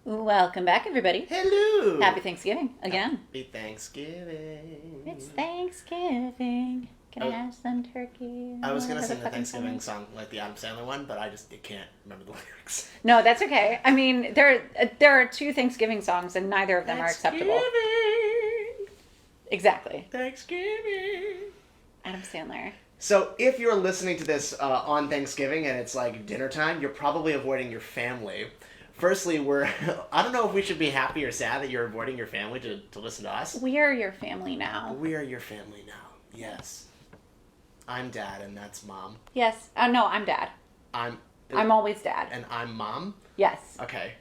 Welcome back, everybody. Hello. Happy Thanksgiving again. Happy Thanksgiving. It's Thanksgiving. Can I Oh. have some turkey? I was gonna Whatever sing the fucking Thanksgiving song like the Adam Sandler one, but I can't remember the lyrics. No, that's okay. I mean, there are two Thanksgiving songs, and neither of them are acceptable. Exactly. Thanksgiving. Adam Sandler. So if you're listening to this on Thanksgiving and it's like dinner time, you're probably avoiding your family. Firstly, I don't know if we should be happy or sad that you're avoiding your family to listen to us. We are your family now. We are your family now. Yes. I'm dad and that's mom. Yes. No, I'm dad. I'm always dad. And I'm mom? Yes. Okay.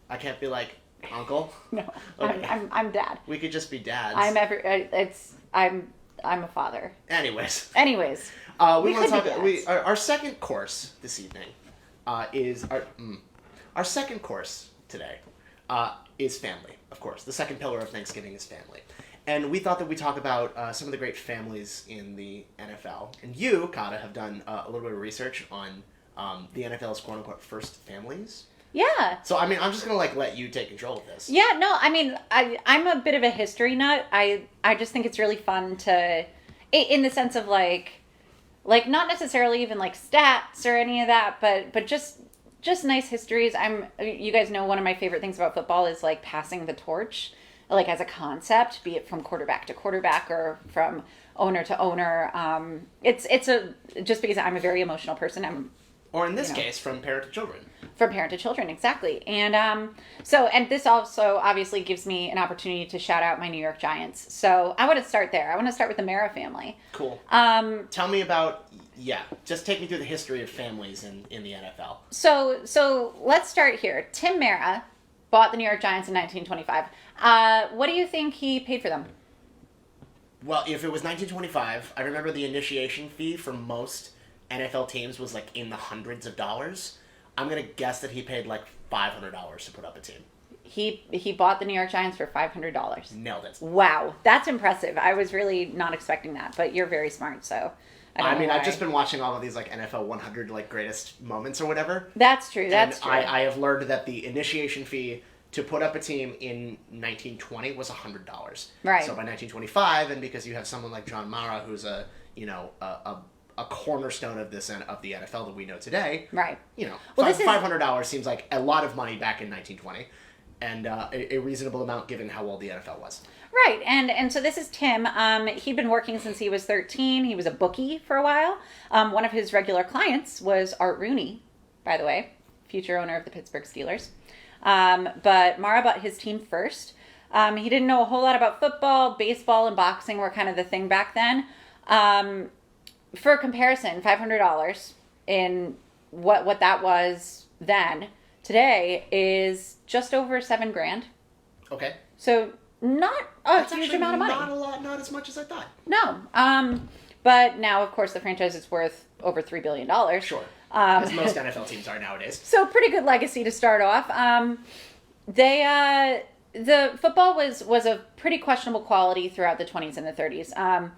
I can't be like uncle? No. Okay. I'm dad. We could just be dads. I'm a father. Anyways. We want to talk. dads. Our second course this evening is our second course today is family. Of course, the second pillar of Thanksgiving is family, and we thought that we'd talk about some of the great families in the NFL. And you, Kata, have done a little bit of research on the NFL's quote unquote first families. Yeah. So I mean, I'm just gonna let you take control of this. Yeah, no, I mean, I'm a bit of a history nut. I just think it's really fun to, in the sense of like not necessarily even like stats or any of that, but just nice histories. You guys know one of my favorite things about football is like passing the torch, like as a concept, be it from quarterback to quarterback or from owner to owner. It's just because I'm a very emotional person. Or in this case, from parent to children. From parent to children, exactly. And and this also obviously gives me an opportunity to shout out my New York Giants. So I want to start there. I want to start with the Mara family. Cool. Tell me about, just take me through the history of families in the NFL. So let's start here. Tim Mara bought the New York Giants in 1925. What do you think he paid for them? Well, if it was 1925, I remember the initiation fee for most NFL teams was like in the hundreds of dollars. I'm going to guess that he paid like $500 to put up a team. He bought the New York Giants for $500. Nailed it. Wow, that's impressive. I was really not expecting that, but you're very smart, so I mean, I've just been watching all of these like NFL 100 like greatest moments or whatever. That's true. That's true. I have learned that the initiation fee to put up a team in 1920 was $100. Right. So by 1925, and because you have someone like John Mara, who's a cornerstone of the NFL that we know today. Right. $500 seems like a lot of money back in 1920, and a reasonable amount given how old the NFL was. Right, and so this is Tim. He'd been working since he was 13. He was a bookie for a while. One of his regular clients was Art Rooney, by the way, future owner of the Pittsburgh Steelers. But Mara bought his team first. He didn't know a whole lot about football. Baseball and boxing were kind of the thing back then. For comparison, $500 in what that was then, today is just over $7,000. Okay. So not a huge amount of money. Not a lot, not as much as I thought. No. But now, of course, the franchise is worth over $3 billion. Sure. As most NFL teams are nowadays. So pretty good legacy to start off. The football was of pretty questionable quality throughout the 20s and the 30s.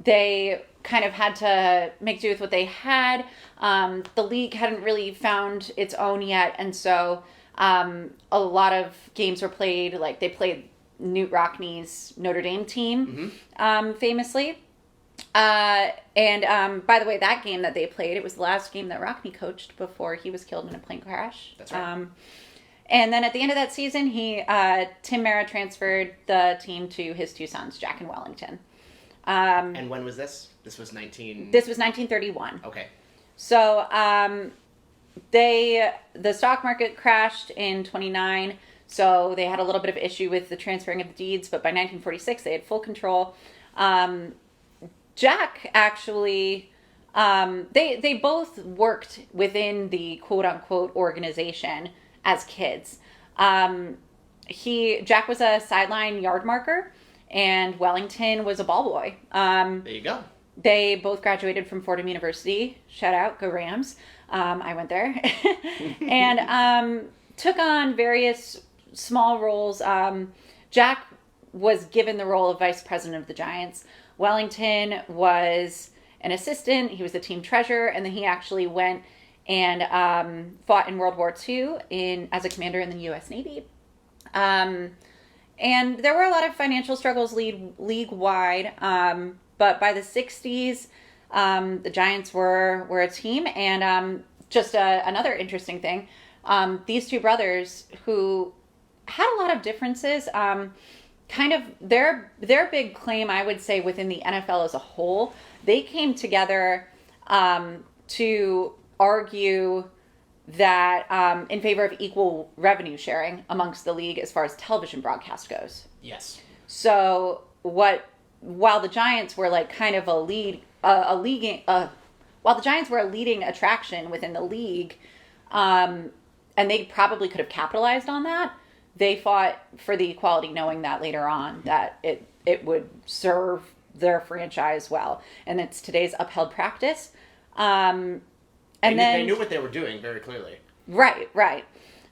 They kind of had to make do with what they had. The league hadn't really found its own yet, and so a lot of games were played. Like they played Knute Rockne's Notre Dame team, famously. And by the way, that game that they played, it was the last game that Rockne coached before he was killed in a plane crash. That's right. And then at the end of that season, Tim Mara transferred the team to his two sons, Jack and Wellington. And when was this? This was 1931. Okay. So the stock market crashed in 29, so they had a little bit of issue with the transferring of the deeds, but by 1946 they had full control. Jack actually, they both worked within the quote unquote organization as kids. Jack was a sideline yard marker, and Wellington was a ball boy. There you go. They both graduated from Fordham University. Shout out, go Rams. I went there. And took on various small roles. Jack was given the role of vice president of the Giants. Wellington was an assistant. He was the team treasurer. And then he actually went and fought in World War II as a commander in the U.S. Navy. And there were a lot of financial struggles league-wide, but by the 60s, the Giants were a team. And just another interesting thing, these two brothers who had a lot of differences, kind of their big claim, I would say, within the NFL as a whole, they came together to argue that in favor of equal revenue sharing amongst the league as far as television broadcast goes. Yes. So while the Giants were like kind of while the Giants were a leading attraction within the league, and they probably could have capitalized on that, they fought for the equality, knowing that later on that it would serve their franchise well. And it's today's upheld practice. They knew what they were doing very clearly. Right.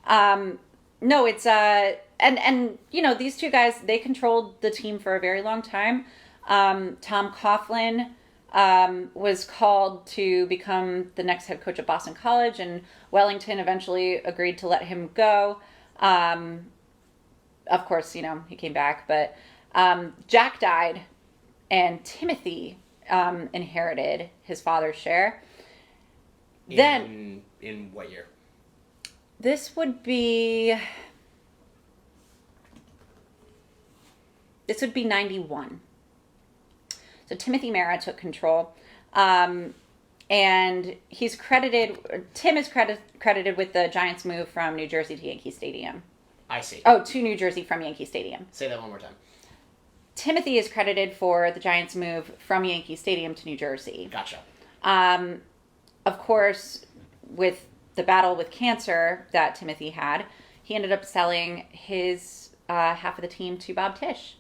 No, it's and you know, these two guys, they controlled the team for a very long time. Tom Coughlin was called to become the next head coach at Boston College, and Wellington eventually agreed to let him go. Of course, you know, he came back, but Jack died, and Timothy inherited his father's share. In what year? This would be 91. So Timothy Mara took control, and Tim is credited with the Giants' move from New Jersey to Yankee Stadium. I see. Oh, to New Jersey from Yankee Stadium. Say that one more time. Timothy is credited for the Giants' move from Yankee Stadium to New Jersey. Gotcha. Of course, with the battle with cancer that Timothy had, he ended up selling his half of the team to Bob Tisch.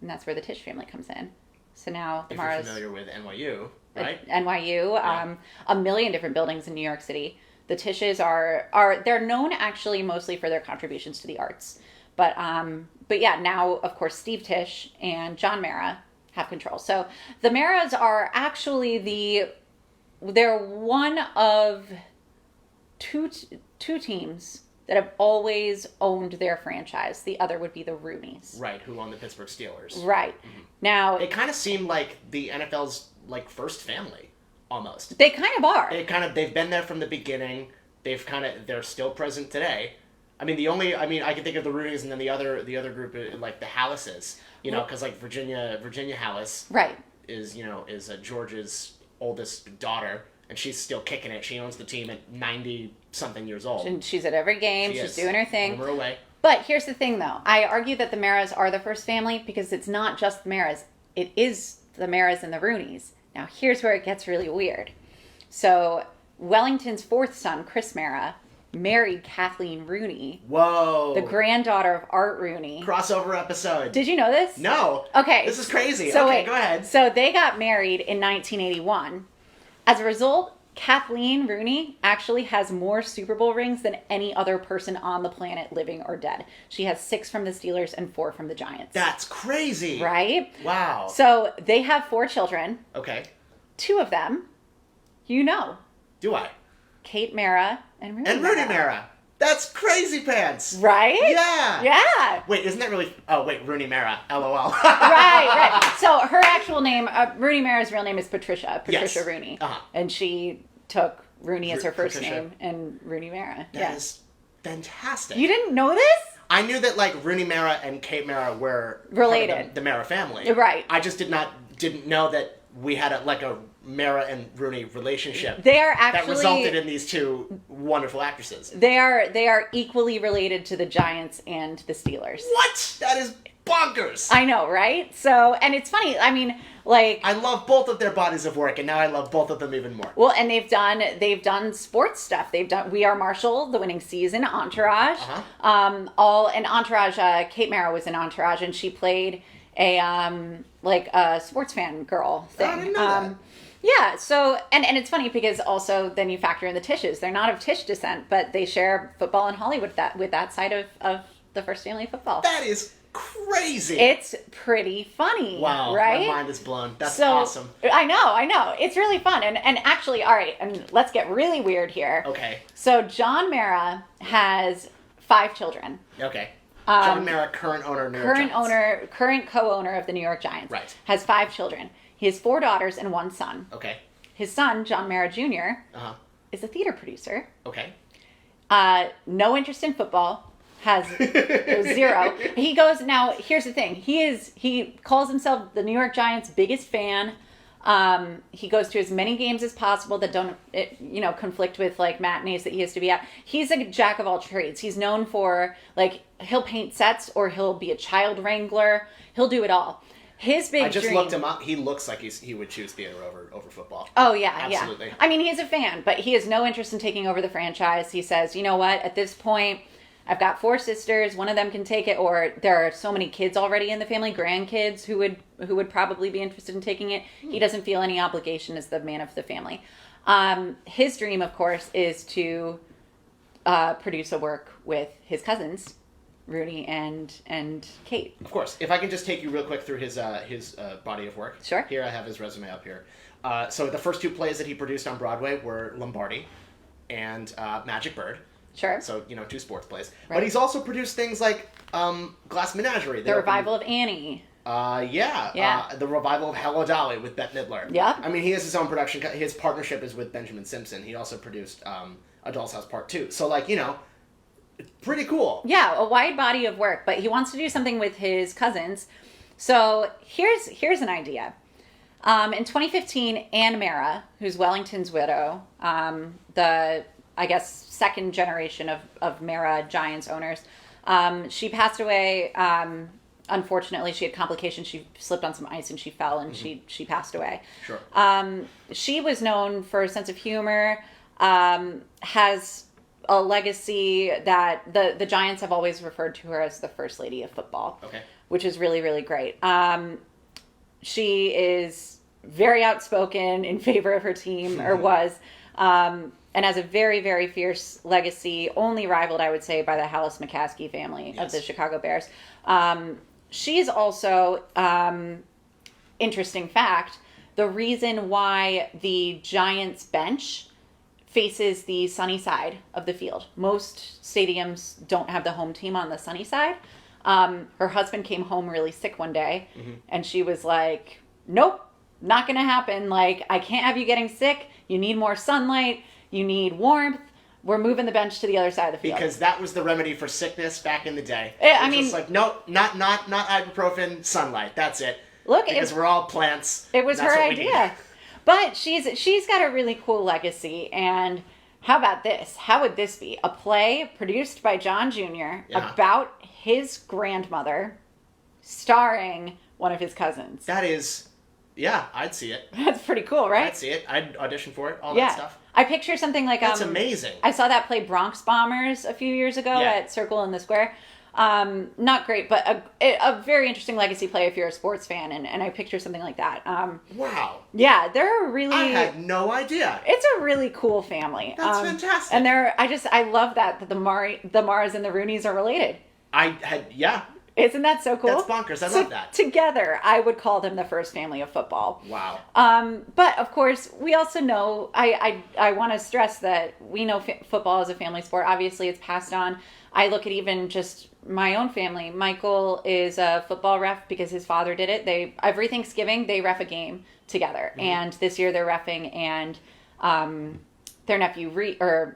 And that's where the Tisch family comes in. So now the Maras... If you're familiar with NYU, right? NYU, Yeah. A million different buildings in New York City. The Tisches are they're known actually mostly for their contributions to the arts. But yeah, now, of course, Steve Tisch and John Mara have control. So the Maras are actually they're one of two teams that have always owned their franchise. The other would be the Rooneys. Right, who own the Pittsburgh Steelers. Right. Mm-hmm. Now... They kind of seem like the NFL's, like, first family, almost. They kind of are. They've been there from the beginning. They're still present today. I can think of the Rooneys and then the other group, like the Hallises, you know, because like Virginia Hallis, right, is George's oldest daughter, and she's still kicking it. She owns the team at 90-something years old. And she's at every game. She's doing her thing. Her away. But here's the thing, though. I argue that the Maras are the first family because it's not just the Maras. It is the Maras and the Rooneys. Now, here's where it gets really weird. So, Wellington's fourth son, Chris Mara, married Kathleen Rooney. Whoa. The granddaughter of Art Rooney. Crossover episode. Did you know this? No. Okay. This is crazy. So okay, wait, go ahead. So they got married in 1981. As a result, Kathleen Rooney actually has more Super Bowl rings than any other person on the planet, living or dead. She has 6 from the Steelers and 4 from the Giants. That's crazy. Right? Wow. So they have 4 children. Okay. 2 of them, you know. Do I? Kate Mara and Rooney Mara. That's crazy pants. Right? Yeah. Yeah. Wait, isn't that really... Oh, wait, Rooney Mara. LOL. right. So her actual name, Rooney Mara's real name is Patricia yes. Rooney. Uh-huh. And she took Rooney as her first Patricia. name and Rooney Mara. That is fantastic. You didn't know this? I knew that, like, Rooney Mara and Kate Mara were... related. Part of the Mara family. Right. I just didn't know that we had a Mara and Rooney relationship. They are actually... That resulted in these two wonderful actresses. They are equally related to the Giants and the Steelers. What? That is bonkers. I know, right? So, and it's funny. I mean, like... I love both of their bodies of work, and now I love both of them even more. Well, and they've done sports stuff. They've done We Are Marshall, the winning season, Entourage. Entourage, Kate Mara was in Entourage, and she played a sports fan girl thing. I didn't know that. Yeah, so, and it's funny because also then you factor in the Tisches. They're not of Tisch descent, but they share football in Hollywood with that side of the first family football. That is crazy. It's pretty funny. Wow, right? my mind is blown. That's awesome. I know. It's really fun. And actually, all right, and let's get really weird here. Okay. So John Mara has 5 children. Okay. John Mara, current owner of New York Giants. Current co-owner of the New York Giants. Right. Has 5 children. He has 4 daughters and 1 son. Okay. His son, John Mara Jr., Uh-huh. is a theater producer. Okay. No interest in football. Has 0. He goes, now here's the thing. He calls himself the New York Giants' biggest fan. He goes to as many games as possible that don't, conflict with like matinees that he has to be at. He's a jack of all trades. He's known for like, he'll paint sets or he'll be a child wrangler. He'll do it all. His big I just dream, looked him up. He looks like he would choose theater over football. Oh, yeah, Absolutely. yeah. I mean, he's a fan, but he has no interest in taking over the franchise. He says, you know what, at this point, I've got 4 sisters. One of them can take it, or there are so many kids already in the family, grandkids who would probably be interested in taking it. He doesn't feel any obligation as the man of the family. His dream, of course, is to produce a work with his cousins, Rooney and Kate. Of course. If I can just take you real quick through his body of work. Sure. Here I have his resume up here. So the first 2 plays that he produced on Broadway were Lombardi and Magic Bird. Sure. So, 2 sports plays. Right. But he's also produced things like Glass Menagerie. The revival of Annie. Yeah. The revival of Hello Dolly with Bette Midler. Yep. I mean, he has his own production. His partnership is with Benjamin Simpson. He also produced A Doll's House Part 2. So, pretty cool. Yeah, a wide body of work, but he wants to do something with his cousins. So here's an idea. In 2015, Anne Mara, who's Wellington's widow, the, I guess, second generation of Mara Giants owners, she passed away. Unfortunately, she had complications. She slipped on some ice and she fell and she passed away. Sure. She was known for a sense of humor, has a legacy that the Giants have always referred to her as the first lady of football. Okay. Which is really, really great. She is very outspoken in favor of her team, or was, and has a very, very fierce legacy, only rivaled, I would say, by the Hallis McCaskey family of the Chicago Bears. She's also, interesting fact, the reason why the Giants bench faces the sunny side of the field. Most stadiums don't have the home team on the sunny side. Her husband came home really sick one day, and she was like, nope, not going to happen. Like, I can't have you getting sick. You need more sunlight. You need warmth. We're moving the bench to the other side of the field. Because that was the remedy for sickness back in the day. I mean, just like, nope, not ibuprofen, sunlight. That's it. Look, because we're all plants. It was her idea. But she's got a really cool legacy. And how about this? How would this be? A play produced by John Jr. about his grandmother, starring one of his cousins. That is, yeah, I'd see it. That's pretty cool, right? I'd see it. I'd audition for it. All that stuff. I picture something like that's amazing. I saw that play Bronx Bombers a few years ago at Circle in the Square. Not great, but a very interesting legacy play if you're a sports fan, and I picture something like that. Wow. Yeah, they're really. I had no idea. It's a really cool family. That's fantastic. And I love that the Maras and the Rooneys are related. Isn't that so cool? That's bonkers. I love that. Together, I would call them the first family of football. Wow. But of course, we also know, I want to stress that we know football is a family sport. Obviously, it's passed on. I look at even just my own family. Michael is a football ref because his father did it. Every Thanksgiving, they ref a game together. And this year they're reffing, and their nephew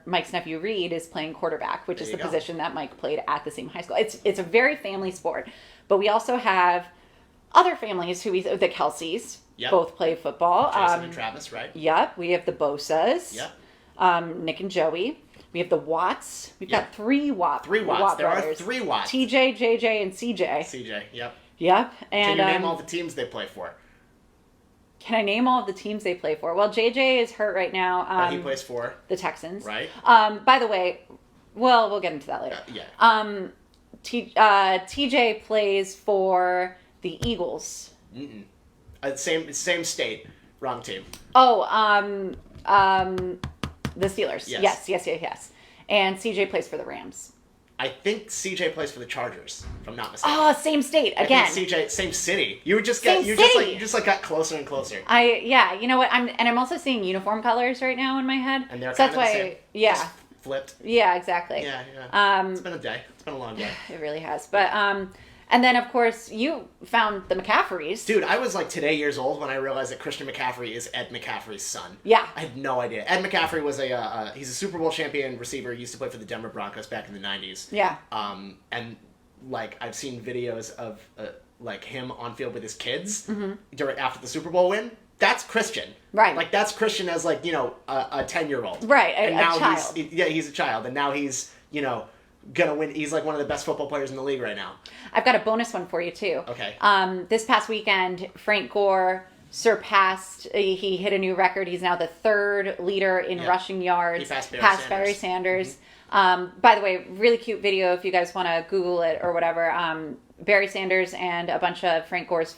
Mike's nephew Reed is playing quarterback, which is the position that Mike played at the same high school. It's a very family sport, but we also have other families the Kelseys both play football. Jason and Travis, right? Yep. We have the Bosas. Yep. Nick and Joey. We have the Watts. We've got 3 Watts. 3 Watts. There brothers. are 3 Watts. TJ, JJ, and CJ. CJ. Yep. Yep. And can you name all the teams they play for? Can I name all of the teams they play for? Well, JJ is hurt right now. But he plays for the Texans. Right. By the way, well, we'll get into that later. TJ plays for the Eagles. Same state. Wrong team. Oh, the Steelers. Yes. Yes. And CJ plays for the Rams. I think CJ plays for the Chargers, if I'm not mistaken. Oh, same state I again. think CJ, same city. You just got closer and closer. You know what? I'm also seeing uniform colors right now in my head. And they're so kind that's of why, the same. yeah, Just flipped. yeah, exactly. Yeah. It's been a day. It's been a long day. It really has. But and then of course you found the McCaffreys. Dude, I was like today years old when I realized that Christian McCaffrey is Ed McCaffrey's son. Yeah. I had no idea. Ed McCaffrey was he's a Super Bowl champion receiver. He used to play for the Denver Broncos back in the 90s. Yeah. And like I've seen videos of like him on field with his kids after the Super Bowl win. That's Christian. Right. Like that's Christian as like, a 10-year-old. Right. And a now child. He's a child and now he's, gonna win. He's like one of the best football players in the league right now. I've got a bonus one for you too. Okay. This past weekend, Frank Gore surpassed. He hit a new record. He's now the third leader in rushing yards. He passed Barry Sanders. By the way, really cute video if you guys want to Google it or whatever. Barry Sanders and a bunch of Frank Gore's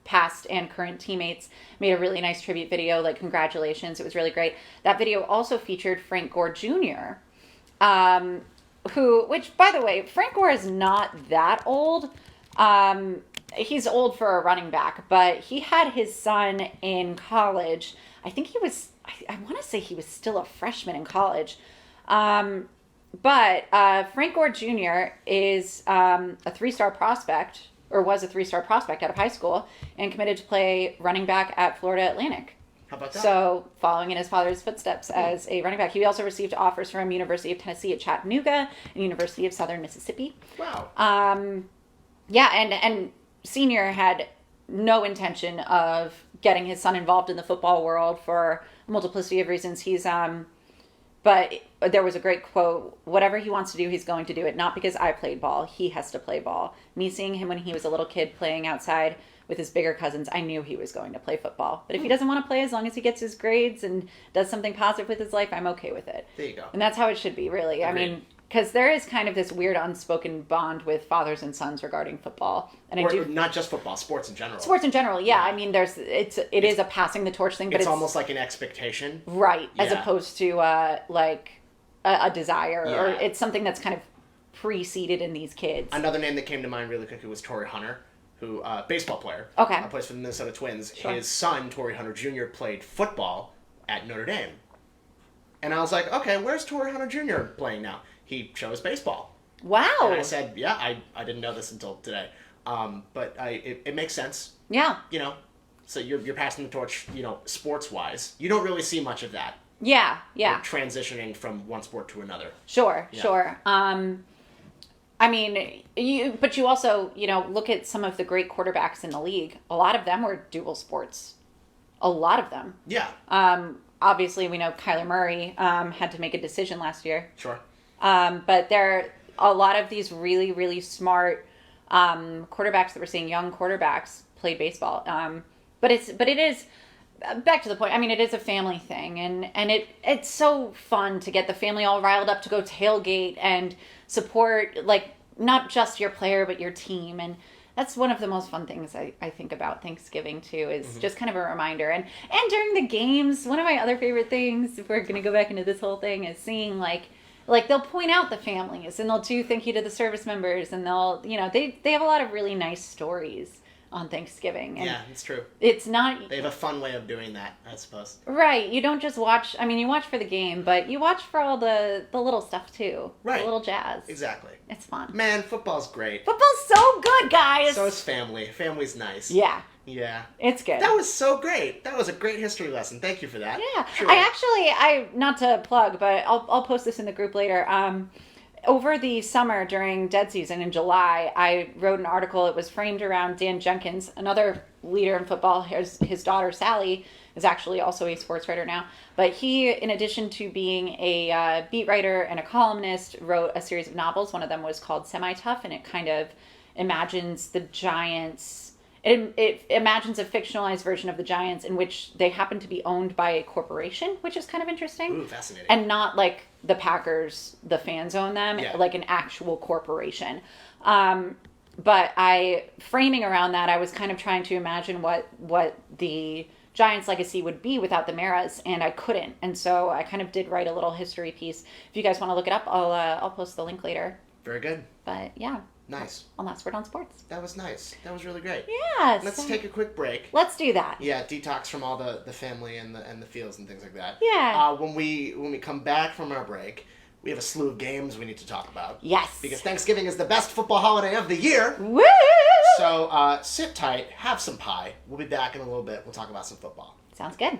past and current teammates made a really nice tribute video. Like, congratulations. It was really great. That video also featured Frank Gore Jr., which, by the way, Frank Gore is not that old. He's old for a running back, but he had his son in college. I think I want to say he was still a freshman in college. But Frank Gore Jr. is a 3-star prospect, or was a 3-star prospect out of high school, and committed to play running back at Florida Atlantic. How about that? So, following in his father's footsteps as a running back. He also received offers from University of Tennessee at Chattanooga and University of Southern Mississippi. Wow. Yeah, and Senior had no intention of getting his son involved in the football world for a multiplicity of reasons. But there was a great quote: "Whatever he wants to do, he's going to do it. Not because I played ball. He has to play ball." Me seeing him when he was a little kid playing outside with his bigger cousins, I knew he was going to play football. But if he doesn't want to play, as long as he gets his grades and does something positive with his life, I'm okay with it. There you go. And that's how it should be, really. Agreed. I mean, because there is kind of this weird unspoken bond with fathers and sons regarding football. And not just football, sports in general. Sports in general, yeah. I mean, it is a passing the torch thing, but it's almost like an expectation. Right, as Yeah. opposed to like a desire, Yeah. or it's something that's kind of preceded in these kids. Another name that came to mind really quickly was Torrey Hunter, who baseball player. Okay. Plays for the Minnesota Twins. Sure. His son, Torrey Hunter Jr., played football at Notre Dame. And I was like, okay, where's Torrey Hunter Jr. playing now? He chose baseball. Wow. And I said, yeah, I didn't know this until today. But it makes sense. Yeah. So you're passing the torch, sports-wise. You don't really see much of that. Yeah, yeah. Like transitioning from one sport to another. Sure, Yeah. sure. I mean, you also, look at some of the great quarterbacks in the league. A lot of them were dual sports. A lot of them. Yeah. Obviously, we know Kyler Murray had to make a decision last year. Sure. But there are a lot of these really, really smart quarterbacks that we're seeing, young quarterbacks, played baseball. But it is, back to the point, I mean, it is a family thing. And it's so fun to get the family all riled up to go tailgate and support, like, not just your player, but your team. And that's one of the most fun things I think about Thanksgiving, too, is just kind of a reminder. And during the games, one of my other favorite things, if we're going to go back into this whole thing, is seeing, like they'll point out the families, and they'll do thank you to the service members, and they'll, they have a lot of really nice stories on Thanksgiving. And yeah, it's true. It's not... They have a fun way of doing that, I suppose. Right. You don't just watch... I mean, you watch for the game, but you watch for all the little stuff, too. Right. The little jazz. Exactly. It's fun. Man, football's great. Football's so good, guys! So is family. Family's nice. Yeah. Yeah. It's good. That was so great. That was a great history lesson. Thank you for that. Yeah. Truly. I not to plug, but I'll post this in the group later. Over the summer during dead season in July, I wrote an article. It was framed around Dan Jenkins, another leader in football. His daughter, Sally, is actually also a sports writer now. But he, in addition to being a beat writer and a columnist, wrote a series of novels. One of them was called Semi-Tough, and it kind of imagines the Giants... It imagines a fictionalized version of the Giants in which they happen to be owned by a corporation, which is kind of interesting. Ooh, fascinating. And not like the Packers, the fans own them, Yeah. like an actual corporation. But framing around that, I was kind of trying to imagine what the Giants' legacy would be without the Maras, and I couldn't. And so I kind of did write a little history piece. If you guys want to look it up, I'll post the link later. Very good. But yeah. Nice. One last word on sports. That was nice. That was really great. Yes. Let's take a quick break. Let's do that. Yeah, detox from all the family and the fields and things like that. Yeah. When we come back from our break, we have a slew of games we need to talk about. Yes. Because Thanksgiving is the best football holiday of the year. Woo! So sit tight, have some pie. We'll be back in a little bit. We'll talk about some football. Sounds good.